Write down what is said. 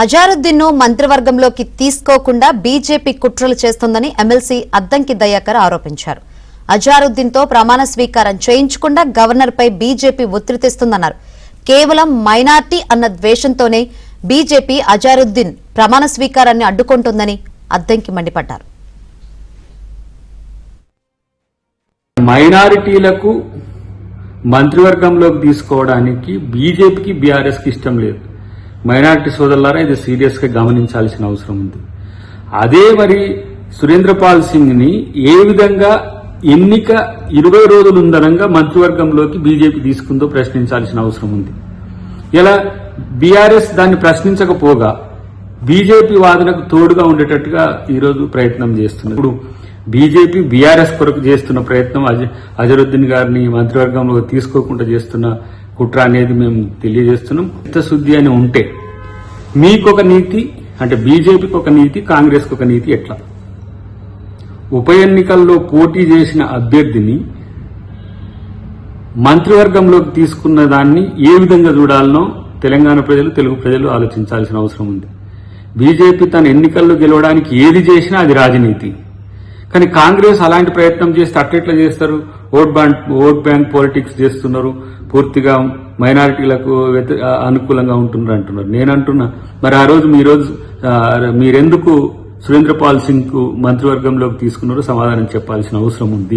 అజారుద్దీన్ ను మంత్రివర్గంలోకి తీసుకోకుండా బీజేపీ కుట్రలు చేస్తోందని ఎమ్మెల్సీ అద్దంకి దయాకర్ ఆరోపించారు. అజారుద్దీన్ తో ప్రమాణ స్వీకారం చేయించకుండా గవర్నర్ పై బీజేపీ ఒత్తిడి తెస్తుందన్నారు. కేవలం మైనార్టీ అన్న ద్వేషంతోనే బీజేపీ అజారుద్దీన్ ప్రమాణ స్వీకారాన్ని అడ్డుకుంటోందని అద్దంకి మండిపడ్డారు. మైనారిటీలకు మంత్రివర్గంలోకి తీసుకోవడానికి బీజేపీకి బీఆర్ఎస్ కి ఇష్టం లేదు. మైనారిటీ సోదరులారా, ఇది సీరియస్ గా గమనించాల్సిన అవసరం ఉంది. అదే మరి సురేంద్రపాల్ సింగ్ ని ఏ విధంగా ఎన్నిక 20 రోజులు ఉందనంగా మంత్రివర్గంలోకి బీజేపీ తీసుకుందో ప్రశ్నించాల్సిన అవసరం ఉంది. ఇలా బీఆర్ఎస్ దాన్ని ప్రశ్నించకపోగా బీజేపీ వాదనకు తోడుగా ఉండేటట్టుగా ఈరోజు ప్రయత్నం చేస్తున్నారు. ఇప్పుడు బీజేపీ బీఆర్ఎస్ కొరకు చేస్తున్న ప్రయత్నం అజరుద్దీన్ గారిని మంత్రివర్గంలో తీసుకోకుండా చేస్తున్న కుట్ర అనేది మేము తెలియజేస్తున్నాం. చిత్తశుద్ధి అని ఉంటే మీకొక నీతి, అంటే బీజేపీకి ఒక నీతి, కాంగ్రెస్కి ఒక నీతి ఎట్లా? ఉప ఎన్నికల్లో పోటీ చేసిన అభ్యర్థిని మంత్రివర్గంలోకి తీసుకున్న దాన్ని ఏ విధంగా చూడాలనో తెలంగాణ ప్రజలు, తెలుగు ప్రజలు ఆలోచించాల్సిన అవసరం ఉంది. బీజేపీ తన ఎన్నికల్లో గెలవడానికి ఏది చేసినా అది రాజనీతి. కానీ కాంగ్రెస్ అలాంటి ప్రయత్నం చేస్తే అట్లెట్లా చేస్తారు? ఓట్ బ్యాంక్ పాలిటిక్స్ చేస్తున్నారు, పూర్తిగా మైనారిటీలకు అనుకూలంగా ఉంటున్నారు అంటున్నారు. నేనంటున్నా, మరి ఆ రోజు మీరెందుకు సురేంద్రపాల్ సింగ్ కు మంత్రివర్గంలోకి తీసుకున్నారో సమాధానం చెప్పాల్సిన అవసరం ఉంది.